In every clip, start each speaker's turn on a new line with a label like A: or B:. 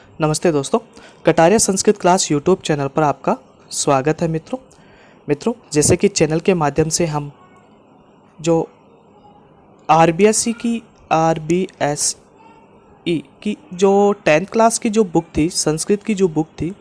A: नमस्ते दोस्तों, Kataria Sanskrit class YouTube channel पर आपका स्वागत है। मित्रों जैसे कि चैनल के माध्यम से हम जो आरबीएसई की जो 10th क्लास की जो बुक थी, संस्कृत की जो बुक थी,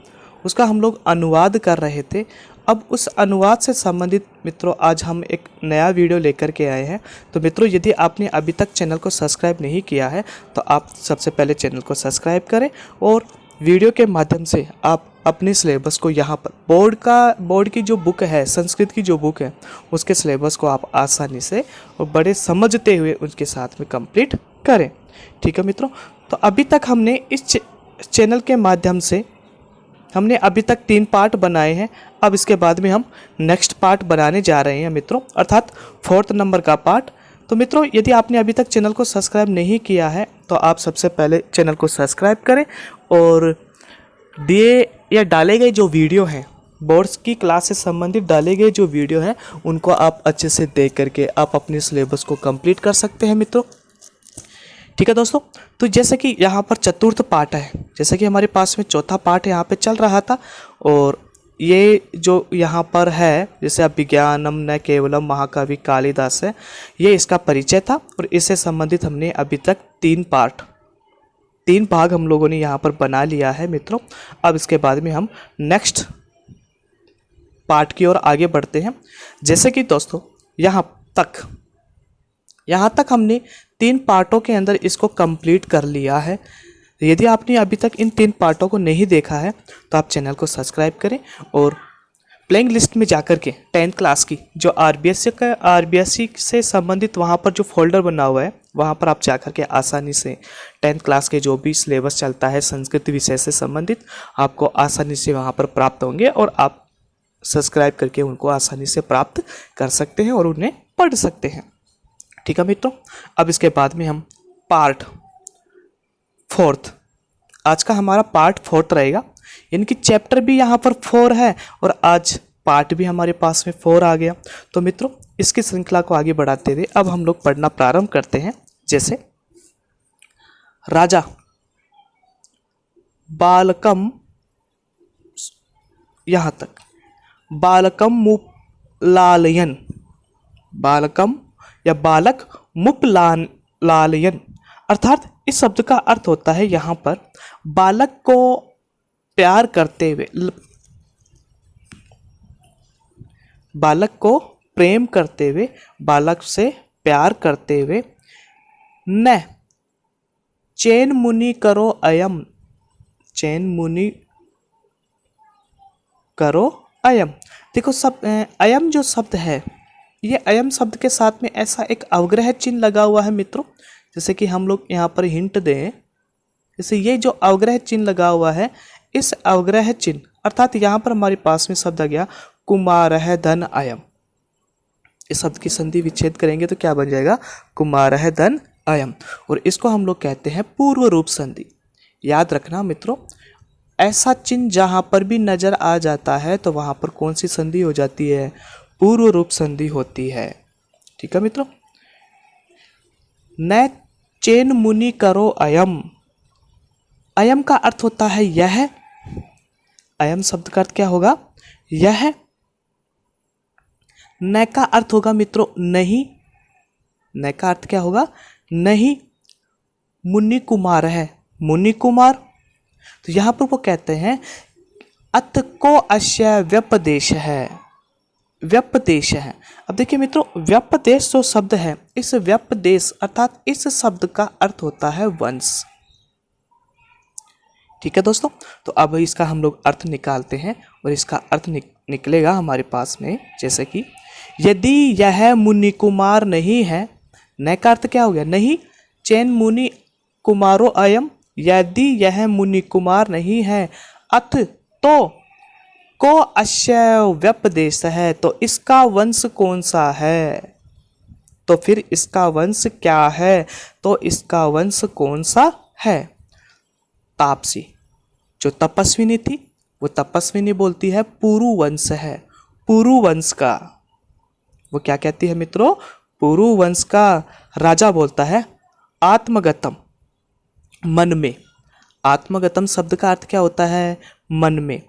A: उसका हम लोग अनुवाद कर रहे थे। अब उस अनुवाद से संबंधित मित्रों आज हम एक नया वीडियो लेकर के आए हैं। तो मित्रों यदि आपने अभी तक चैनल को सब्सक्राइब नहीं किया है तो आप सबसे पहले चैनल को सब्सक्राइब करें और वीडियो के माध्यम से आप अपने सिलेबस को यहाँ पर बोर्ड की जो बुक है, संस्कृत की जो बुक है, उसके सिलेबस को आप आसानी से और बड़े समझते हुए उसके साथ में कंप्लीट करें। ठीक है मित्रों, तो अभी तक हमने इस चैनल के माध्यम से हमने अभी तक 3 पार्ट बनाए हैं। अब इसके बाद में हम नेक्स्ट पार्ट बनाने जा रहे हैं मित्रों, अर्थात 4th नंबर का पार्ट। तो मित्रों यदि आपने अभी तक चैनल को सब्सक्राइब नहीं किया है तो आप सबसे पहले चैनल को सब्सक्राइब करें और दिए या डाले गए जो वीडियो हैं, बोर्ड्स की क्लास से संबंधित डाले गए जो वीडियो हैं, उनको आप अच्छे से देख करके आप अपने सिलेबस को कंप्लीट कर सकते हैं मित्रों। ठीक है दोस्तों, तो जैसे कि यहाँ पर 4th पार्ट है, जैसे कि हमारे पास में 4था पार्ट यहाँ पे चल रहा था और ये जो यहाँ पर है जैसे अभिज्ञानम न केवलम महाकवि कालिदास है, ये इसका परिचय था और इससे संबंधित हमने अभी तक 3 भाग हम लोगों ने यहाँ पर बना लिया है मित्रों। अब इसके बाद में हम नेक्स्ट पार्ट की ओर आगे बढ़ते हैं। जैसे कि दोस्तों यहाँ तक हमने 3 पार्टों के अंदर इसको कंप्लीट कर लिया है। यदि आपने अभी तक इन 3 पार्टों को नहीं देखा है तो आप चैनल को सब्सक्राइब करें और प्लेइंग लिस्ट में जाकर के 10th क्लास की जो आरबीएसई से संबंधित वहाँ पर जो फोल्डर बना हुआ है, वहाँ पर आप जाकर के आसानी से 10th क्लास के जो भी सिलेबस चलता है संस्कृत विषय से संबंधित, आपको आसानी से वहाँ पर प्राप्त होंगे और आप सब्सक्राइब करके उनको आसानी से प्राप्त कर सकते हैं और उन्हें पढ़ सकते हैं। ठीक है मित्रों, अब इसके बाद में हम पार्ट 4th, आज का हमारा पार्ट 4th रहेगा। इनकी चैप्टर भी यहाँ पर 4 है और आज पार्ट भी हमारे पास में 4 आ गया। तो मित्रों इसकी श्रृंखला को आगे बढ़ाते हुए अब हम लोग पढ़ना प्रारंभ करते हैं। जैसे राजा बालकम, यहाँ तक बालकम मुपलालयन, बालकम या बालक मुपलालयन, अर्थात इस शब्द का अर्थ होता है यहाँ पर बालक को प्यार करते हुए, बालक को प्रेम करते हुए, बालक से प्यार करते हुए, न चैन मुनि करो अयम, चैन मुनि करो अयम। देखो सब अयम जो शब्द है, ये अयम शब्द के साथ में ऐसा एक अवग्रह चिन्ह लगा हुआ है मित्रों। जैसे कि हम लोग यहाँ पर हिंट दें, जैसे ये जो अवग्रह चिन्ह लगा हुआ है, इस अवग्रह चिन्ह अर्थात यहाँ पर हमारे पास में शब्द आ गया कुमारः धन अयम। इस शब्द की संधि विच्छेद करेंगे तो क्या बन जाएगा, कुमारः धन अयम, और इसको हम लोग कहते हैं पूर्व रूप संधि। याद रखना मित्रों, ऐसा चिन्ह जहाँ पर भी नजर आ जाता है तो वहाँ पर कौन सी संधि हो जाती है, पूर्व रूप संधि होती है। ठीक है मित्रों, न चैन मुनि करो अयम, अयम का अर्थ होता है यह, अयम शब्द का अर्थ क्या होगा, यह। न का अर्थ होगा मित्रों नहीं, न का अर्थ क्या होगा, नहीं। मुनि कुमार है, मुनि कुमार, तो यहां पर वो कहते हैं अत को अश्य व्यपदेश है, व्यपदेश है। अब देखिए मित्रों, व्यपदेश जो शब्द है, इस व्यपदेश अर्थात इस शब्द का अर्थ होता है वंश। ठीक है दोस्तों, तो अब इसका हम लोग अर्थ निकालते हैं और इसका अर्थ निकलेगा हमारे पास में, जैसे कि यदि यह मुनि कुमार नहीं है, न का अर्थ क्या हो गया, नहीं। चैन मुनि कुमारो अयम, यदि यह मुनि कुमार नहीं है, अथ तो को अश्य व्यपदेश है, तो इसका वंश कौन सा है, तो फिर इसका वंश क्या है, तो इसका वंश कौन सा है। तापसी जो तपस्विनी थी, वो तपस्विनी बोलती है पुरु वंश है, पुरु वंश का, वो क्या कहती है मित्रों, पुरु वंश का। राजा बोलता है आत्मगतम, मन में, आत्मगतम शब्द का अर्थ क्या होता है? मन में।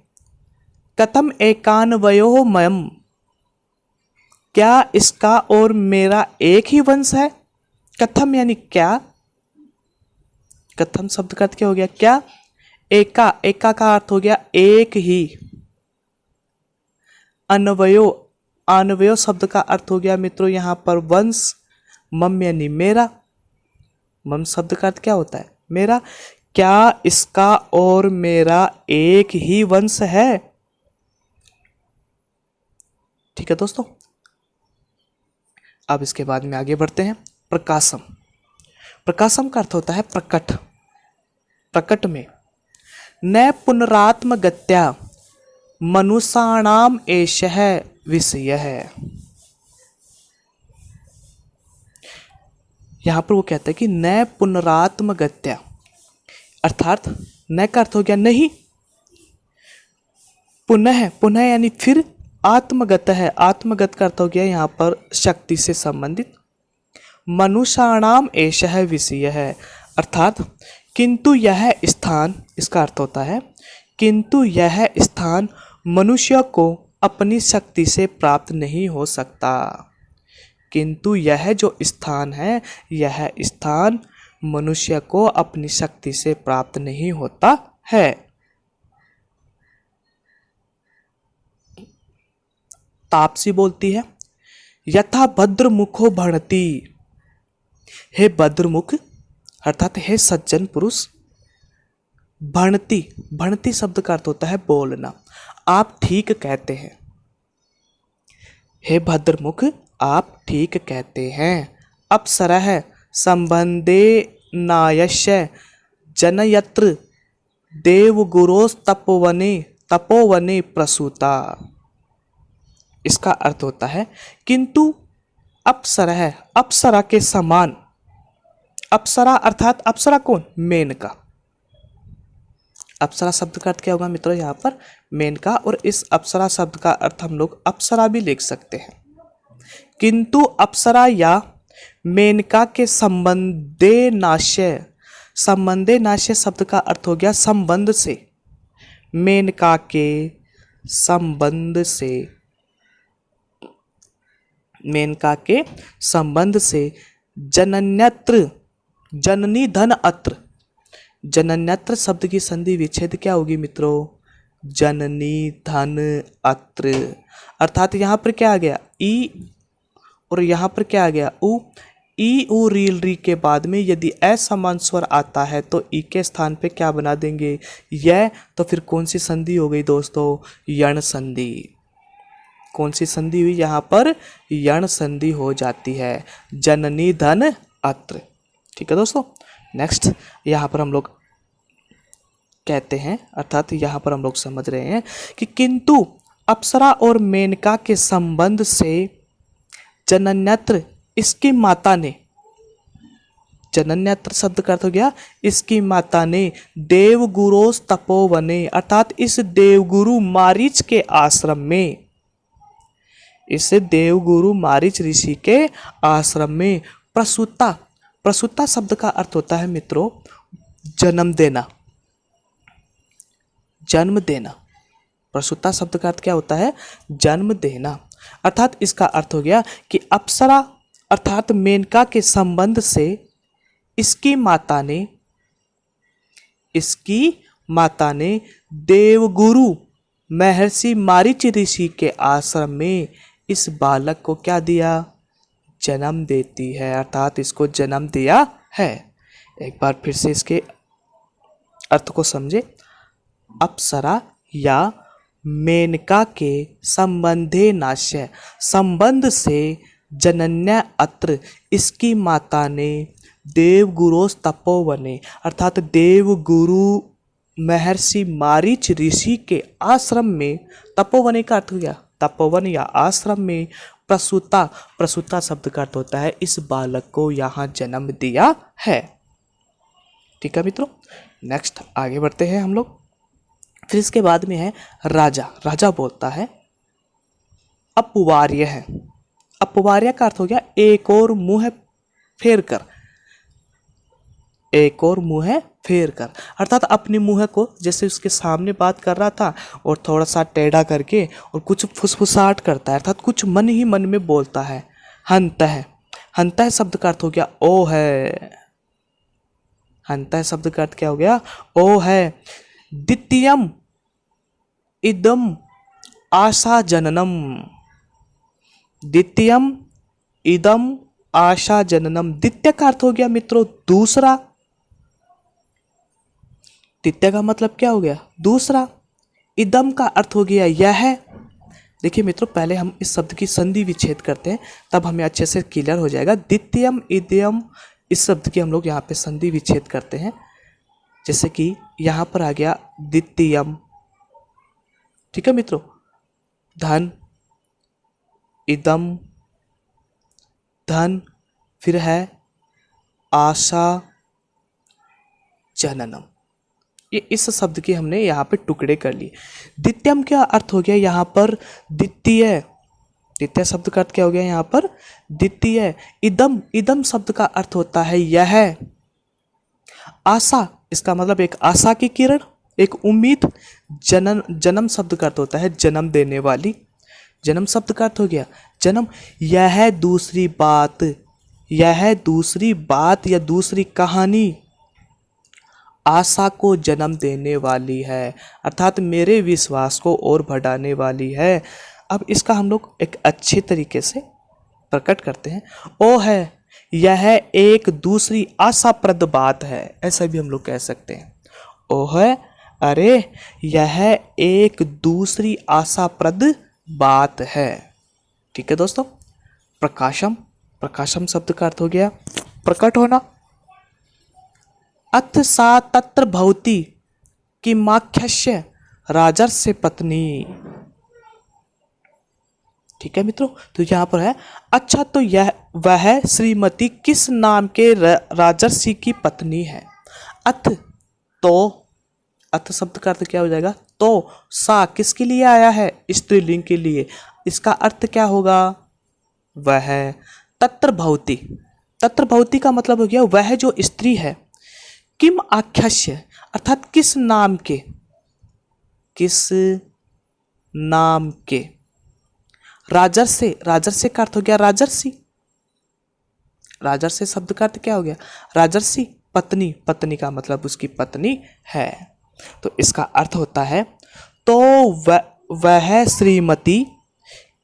A: कथम एकान्वयो मयम, क्या इसका और मेरा एक ही वंश है? कथम यानी क्या, कथम शब्द का अर्थ क्या हो गया? क्या। एका, एका का अर्थ हो गया एक ही। अन्वयो, अन्वयो शब्द का अर्थ हो गया मित्रों यहां पर वंश। मम यानी मेरा, मम शब्द का अर्थ क्या होता है? मेरा। क्या इसका और मेरा एक ही वंश है? ठीक है दोस्तों, अब इसके बाद में आगे बढ़ते हैं। प्रकाशम, प्रकाशम का अर्थ होता है प्रकट, प्रकट में। न पुनरात्म गत्या मनुष्याणाम एषः विषयः। यहां पर वो कहता है कि न पुनरात्म गत्या, अर्थात न का अर्थ हो गया नहीं, पुनः, पुनः यानी फिर, आत्मगत है, आत्मगत का अर्थ हो गया यहाँ पर शक्ति से संबंधित। मनुष्याणाम एषः विषय है, अर्थात किंतु यह स्थान, इसका अर्थ होता है किंतु यह स्थान मनुष्य को अपनी शक्ति से प्राप्त नहीं हो सकता। किंतु यह जो स्थान है, यह स्थान मनुष्य को अपनी शक्ति से प्राप्त नहीं होता है। तापसी बोलती है, यथा भद्रमुखो भणति, हे भद्रमुख अर्थात हे सज्जन पुरुष। भणति, भणति शब्द का अर्थ होता है बोलना, आप ठीक कहते हैं। हे भद्रमुख आप ठीक कहते हैं। अप्सरः संबंधे नायस्य जनयत्र देवगुरोस्तपोवने तपोवने प्रसूता। इसका अर्थ होता है किंतु अप्सरः, अप्सरा के समान। अप्सरा अर्थात अप्सरा कौन? मेनका। अप्सरा शब्द का अर्थ क्या होगा मित्रों यहाँ पर? मेनका। और इस अप्सरा शब्द का अर्थ हम लोग अप्सरा भी लिख सकते हैं। किंतु अप्सरा या मेनका के संबंधे नाश्य, संबंधे नाश्य शब्द का अर्थ हो गया संबंध से। मेनका के संबंध से, मेनका के संबंध से जनन्यत्र, जननी धन अत्र, जनन्यत्र शब्द की संधि विच्छेद क्या होगी मित्रों? जननी धन अत्र। अर्थात यहाँ पर क्या आ गया? ई, और यहाँ पर क्या आ गया? उ। ई उ रील री के बाद में यदि असमान स्वर आता है तो ई के स्थान पे क्या बना देंगे? यह। तो फिर कौन सी संधि हो गई दोस्तों? यण संधि। कौन सी संधि हुई यहाँ पर? यण संधि हो जाती है, जननी धन अत्र। ठीक है दोस्तों, नेक्स्ट यहाँ पर हम लोग कहते हैं, अर्थात यहाँ पर हम लोग समझ रहे हैं कि किंतु अप्सरा और मेनका के संबंध से जनन्यत्र, इसकी माता ने, जनन्यत्र शब्द का अर्थ हो गया इसकी माता ने, देवगुरोस तपोवने अर्थात इस देवगुरु मारीच के आश्रम में, इस देवगुरु मारीच ऋषि के आश्रम में प्रसूता, प्रसूता शब्द का अर्थ होता है मित्रों जन्म देना, जन्म देना। प्रसूता शब्द का अर्थ क्या होता है? जन्म देना। अर्थात इसका अर्थ हो गया कि अप्सरा अर्थात मेनका के संबंध से इसकी माता ने, इसकी माता ने देवगुरु महर्षि मारीच ऋषि के आश्रम में इस बालक को क्या दिया? जन्म देती है, अर्थात इसको जन्म दिया है। एक बार फिर से इसके अर्थ को समझे। अप्सरा या मेनका के संबंधे नाश्य, संबंध से जनन्या अत्र, इसकी माता ने देवगुरोस तपोवने अर्थात देवगुरु महर्षि मारीच ऋषि के आश्रम में, तपोवने का अर्थ हो गया तपोवन या आश्रम में, प्रसूता, प्रसूता शब्द का अर्थ होता है इस बालक को यहाँ जन्म दिया है। ठीक है मित्रों, नेक्स्ट आगे बढ़ते हैं हम लोग। फिर इसके बाद में है राजा। राजा बोलता है अपवार्य है। अपवार्य का अर्थ हो गया एक और मुंह फेर कर, एक और मुँह फेर कर, अर्थात अपनी मुँह को जैसे उसके सामने बात कर रहा था और थोड़ा सा टेढ़ा करके और कुछ फुसफुसाहट करता है, अर्थात कुछ मन ही मन में बोलता है। हंत है, हंता है शब्द का अर्थ हो गया ओ है। हंता है शब्द का अर्थ क्या हो गया? ओ है। द्वितीयम इदम आशा जननम। द्वितीयम इदम आशा जननम। द्वितीय का अर्थ हो गया मित्रों दूसरा। द्वितीय का मतलब क्या हो गया? दूसरा। इदम का अर्थ हो गया यह। देखिए मित्रों, पहले हम इस शब्द की संधि विच्छेद करते हैं, तब हमें अच्छे से क्लियर हो जाएगा। द्वितीयम इदम, इस शब्द की हम लोग यहाँ पे संधि विच्छेद करते हैं। जैसे कि यहाँ पर आ गया द्वितीयम, ठीक है मित्रों, धन, इदम, धन, फिर है आशा, जननम। ये इस शब्द के हमने यहाँ पे टुकड़े कर लिए। द्वितीयम क्या अर्थ हो गया यहाँ पर? द्वितीय। द्वितीय शब्द का अर्थ क्या हो गया यहाँ पर? द्वितीय। इदम, इदम शब्द का अर्थ होता है यह। आशा, इसका मतलब एक आशा की किरण, एक उम्मीद। जनन, जन्म शब्द का अर्थ होता है जन्म देने वाली। जन्म शब्द का अर्थ हो गया जन्म। यह दूसरी बात, यह दूसरी बात या दूसरी कहानी आशा को जन्म देने वाली है, अर्थात मेरे विश्वास को और बढ़ाने वाली है। अब इसका हम लोग एक अच्छे तरीके से प्रकट करते हैं। ओ है, यह एक दूसरी आशाप्रद बात है, ऐसा भी हम लोग कह सकते हैं। ओ है, अरे यह एक दूसरी आशाप्रद बात है। ठीक है दोस्तों। प्रकाशम, प्रकाशम शब्द का अर्थ हो गया प्रकट होना। अथ सा तत्र भवति किमाख्यस्य राजर्षि पत्नी। ठीक है मित्रों, तो यहाँ पर है अच्छा, तो यह वह श्रीमती किस नाम के राजर्षि की पत्नी है। अथ, तो, अथ शब्द का अर्थ क्या हो जाएगा? तो। सा किसके लिए आया है? स्त्रीलिंग के लिए। इसका अर्थ क्या होगा? वह। तत्र भवति, तत्र भवति का मतलब हो गया वह जो स्त्री है। किम आख्यस्य, अर्थात किस नाम के, किस नाम के। राजर्षि, राजर्षि का अर्थ हो गया राजर्षि। राजर्षि शब्द का अर्थ क्या हो गया? राजर्षि। पत्नी, पत्नी का मतलब उसकी पत्नी है, तो इसका अर्थ होता है तो वह श्रीमती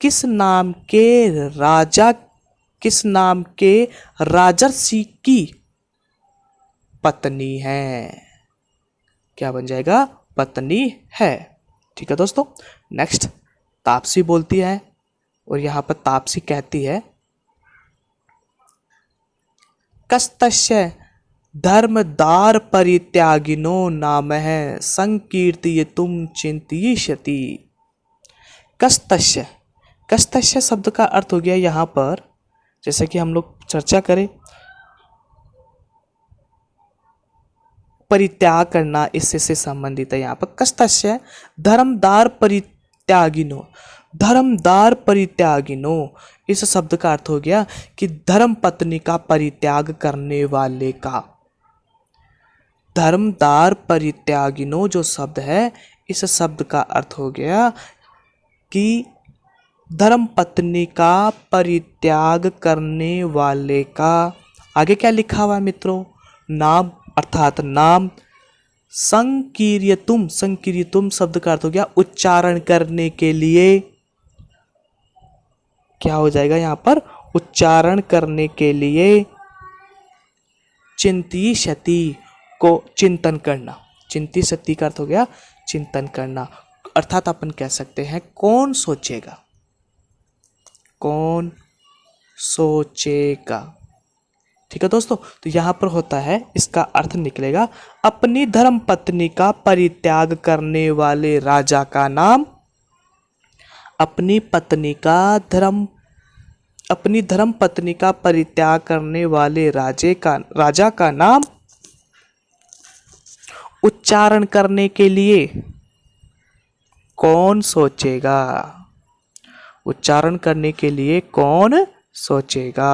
A: किस नाम के राजा, किस नाम के राजर्षि की पत्नी है। क्या बन जाएगा? पत्नी है। ठीक है दोस्तों। नेक्स्ट, तापसी बोलती है और यहाँ पर तापसी कहती है कस्तस्य धर्मदार परित्यागिनो नामः संकीर्तयितुं चिन्तयिष्यति। कस्तस्य, कस्तस्य शब्द का अर्थ हो गया यहाँ पर, जैसे कि हम लोग चर्चा करें, परित्याग करना, इससे से संबंधित है। यहाँ पर कस्तस्य धर्मदार परित्यागिनो, धर्मदार परित्यागिनो, इस शब्द का अर्थ हो गया कि धर्म पत्नी का परित्याग करने वाले का। धर्मदार परित्यागिनो जो शब्द है, इस शब्द का अर्थ हो गया कि धर्म पत्नी का परित्याग करने वाले का। आगे क्या लिखा हुआ है मित्रों? नाम, अर्थात नाम। संकीर्तयितुं, संकीर्तयितुं शब्द का अर्थ हो गया उच्चारण करने के लिए। क्या हो जाएगा यहाँ पर? उच्चारण करने के लिए। चिंतयिष्यति को चिंतन करना, चिंतयिष्यति का अर्थ हो गया चिंतन करना, अर्थात अपन कह सकते हैं कौन सोचेगा, कौन सोचेगा। ठीक है दोस्तों, तो यहाँ पर होता है, इसका अर्थ निकलेगा अपनी धर्म पत्नी का परित्याग करने वाले राजा का नाम, अपनी पत्नी का धर्म, अपनी धर्म पत्नी का परित्याग करने वाले राजा का नाम उच्चारण करने के लिए कौन सोचेगा, उच्चारण करने के लिए कौन सोचेगा।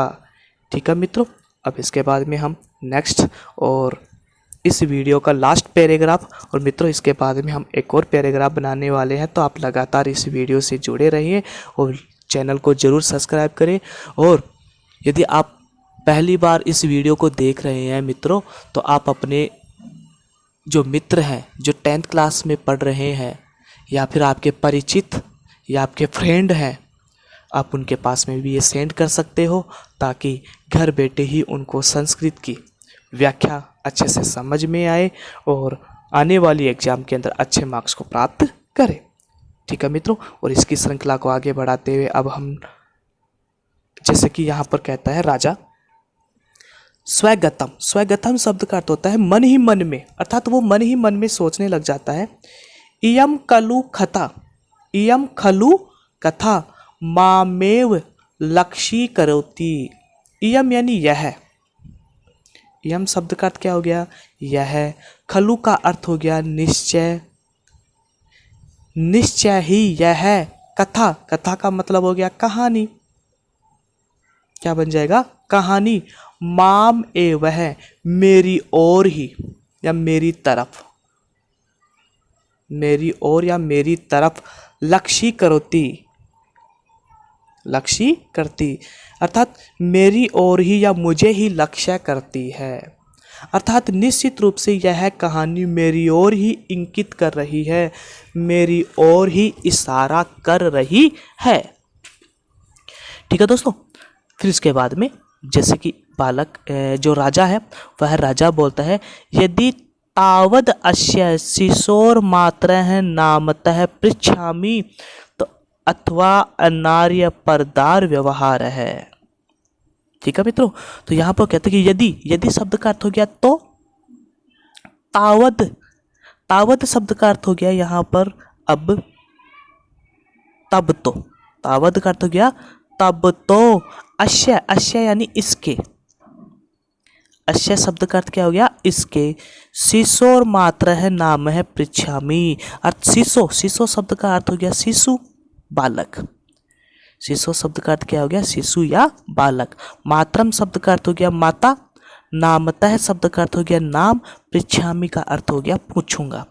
A: ठीक है मित्रों, अब इसके बाद में हम नेक्स्ट और इस वीडियो का लास्ट पैराग्राफ, और मित्रों इसके बाद में हम एक और पैराग्राफ बनाने वाले हैं। तो आप लगातार इस वीडियो से जुड़े रहिए और चैनल को ज़रूर सब्सक्राइब करें। और यदि आप पहली बार इस वीडियो को देख रहे हैं मित्रों, तो आप अपने जो मित्र हैं जो 10th क्लास में पढ़ रहे हैं, या फिर आपके परिचित या आपके फ्रेंड हैं, आप उनके पास में भी ये सेंड कर सकते हो, ताकि घर बैठे ही उनको संस्कृत की व्याख्या अच्छे से समझ में आए और आने वाली एग्ज़ाम के अंदर अच्छे मार्क्स को प्राप्त करें। ठीक है मित्रों, और इसकी श्रृंखला को आगे बढ़ाते हुए अब हम, जैसे कि यहाँ पर कहता है राजा, स्वगतम। स्वगतम शब्द का अर्थ होता है मन ही मन में, अर्थात वो मन ही मन में सोचने लग जाता है। इयम खलु कथा, इयम खलु कथा मामेव लक्षी करोति। इयम यानी यह, यम शब्द का अर्थ क्या हो गया, यह। खलु का अर्थ हो गया निश्चय, निश्चय ही यह। कथा, कथा का मतलब हो गया कहानी, क्या बन जाएगा, कहानी। माम एव है, मेरी ओर ही या मेरी तरफ, मेरी ओर या मेरी तरफ। लक्षी करोती, लक्षी करती, अर्थात मेरी ओर ही या मुझे ही लक्ष्य करती है। अर्थात निश्चित रूप से यह कहानी मेरी ओर ही इंगित कर रही है, मेरी ओर ही इशारा कर रही है। ठीक है दोस्तों, फिर इसके बाद में जैसे कि बालक जो राजा है वह राजा बोलता है, यदि तावद अस्य शिशोर मात्रः नामतः पृच्छामि तो अथवा अनार्य परदार व्यवहार है। ठीक है मित्रों, तो यहाँ पर कहते हैं कि यदि, यदि शब्द का अर्थ हो गया तो, तावद, तावद शब्द का अर्थ हो गया यहाँ पर अब, तब तो, तावद का अर्थ हो गया तब तो। अश्य, अश्य यानी इसके, अश्य शब्द का अर्थ क्या हो गया, इसके। शिशोर मात्र है नाम है पृच्छामि, अर्थ शिशु, शिशु शब्द का अर्थ हो गया शिशु, बालक। शिशु शब्द का अर्थ क्या हो गया, शिशु या बालक। मातरम शब्द का अर्थ हो गया माता। नामतः शब्द का अर्थ हो गया नाम। पृच्छामि का अर्थ हो गया पूछूंगा।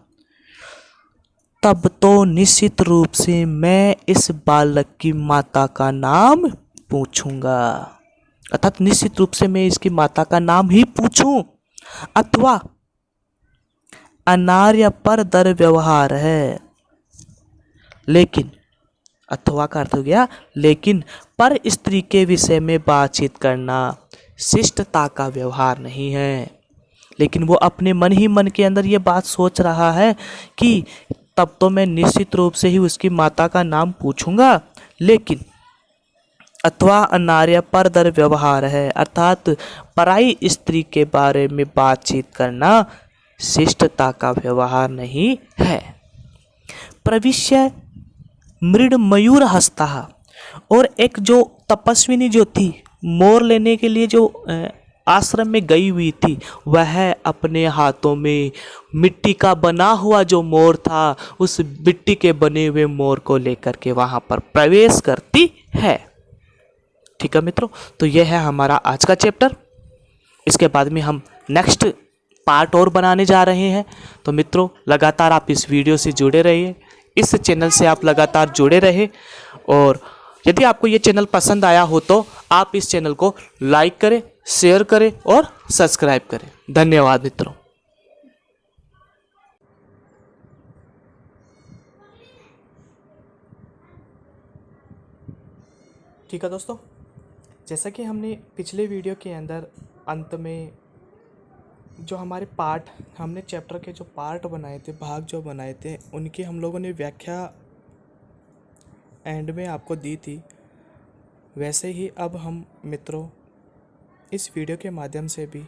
A: तब तो निश्चित रूप से मैं इस बालक की माता का नाम पूछूंगा, अर्थात निश्चित रूप से मैं इसकी माता का नाम ही पूछूं। अथवा अनार्य पर दर व्यवहार है, लेकिन, अथवा का अर्थ हो गया लेकिन, पर स्त्री के विषय में बातचीत करना शिष्टता का व्यवहार नहीं है। लेकिन वो अपने मन ही मन के अंदर ये बात सोच रहा है कि तब तो मैं निश्चित रूप से ही उसकी माता का नाम पूछूंगा, लेकिन अथवा अनार्य पर दर व्यवहार है, अर्थात पराई स्त्री के बारे में बातचीत करना शिष्टता का व्यवहार नहीं है। प्रविश्य मृड मयूर हस्ता, और एक जो तपस्विनी जो थी, मोर लेने के लिए जो आश्रम में गई हुई थी, वह अपने हाथों में मिट्टी का बना हुआ जो मोर था, उस मिट्टी के बने हुए मोर को लेकर के वहां पर प्रवेश करती है। ठीक है मित्रों, तो यह है हमारा आज का चैप्टर। इसके बाद में हम नेक्स्ट पार्ट और बनाने जा रहे हैं। तो मित्रों लगातार आप इस वीडियो से जुड़े रहिए, इस चैनल से आप लगातार जुड़े रहे, और यदि आपको ये चैनल पसंद आया हो तो आप इस चैनल को लाइक करें, शेयर करें और सब्सक्राइब करें। धन्यवाद मित्रों। ठीक है दोस्तों, जैसा कि हमने पिछले वीडियो के अंदर अंत में जो हमारे पार्ट, हमने चैप्टर के जो पार्ट बनाए थे, भाग जो बनाए थे, उनकी हम लोगों ने व्याख्या एंड में आपको दी थी, वैसे ही अब हम मित्रों इस वीडियो के माध्यम से भी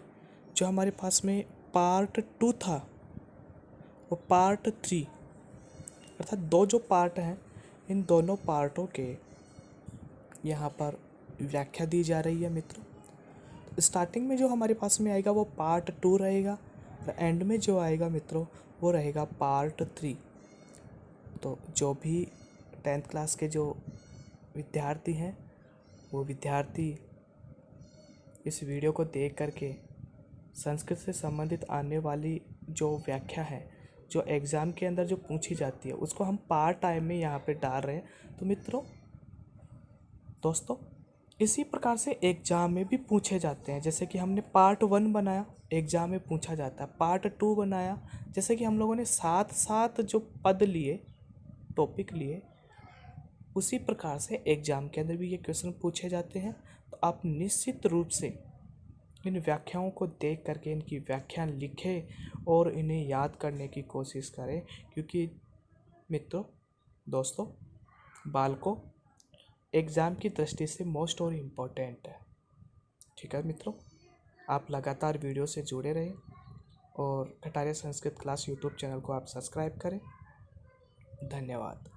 A: जो हमारे पास में पार्ट 2 था, वो पार्ट 3, अर्थात 2 जो पार्ट हैं, इन दोनों पार्टों के यहाँ पर व्याख्या दी जा रही है मित्रों। स्टार्टिंग में जो हमारे पास में आएगा वो पार्ट 2 रहेगा, और एंड में जो आएगा मित्रों वो रहेगा पार्ट 3। तो जो भी 10th क्लास के जो विद्यार्थी हैं, वो विद्यार्थी इस वीडियो को देख करके संस्कृत से संबंधित आने वाली जो व्याख्या है, जो एग्ज़ाम के अंदर जो पूछी जाती है, उसको हम पार्ट टाइम में यहाँ पे डाल रहे हैं। तो मित्रों, दोस्तों, इसी प्रकार से एग्ज़ाम में भी पूछे जाते हैं। जैसे कि हमने पार्ट 1 बनाया, एग्ज़ाम में पूछा जाता है। पार्ट 2 बनाया, जैसे कि हम लोगों ने साथ साथ जो पद लिए, टॉपिक लिए, उसी प्रकार से एग्ज़ाम के अंदर भी ये क्वेश्चन पूछे जाते हैं। तो आप निश्चित रूप से इन व्याख्याओं को देख करके इनकी व्याख्या लिखें और इन्हें याद करने की कोशिश करें, क्योंकि मित्रों, दोस्तों, बालकों, एग्ज़ाम की दृष्टि से मोस्ट और इम्पोर्टेंट है। ठीक है मित्रों, आप लगातार वीडियो से जुड़े रहें और Kataria Sanskrit class YouTube channel को आप सब्सक्राइब करें। धन्यवाद।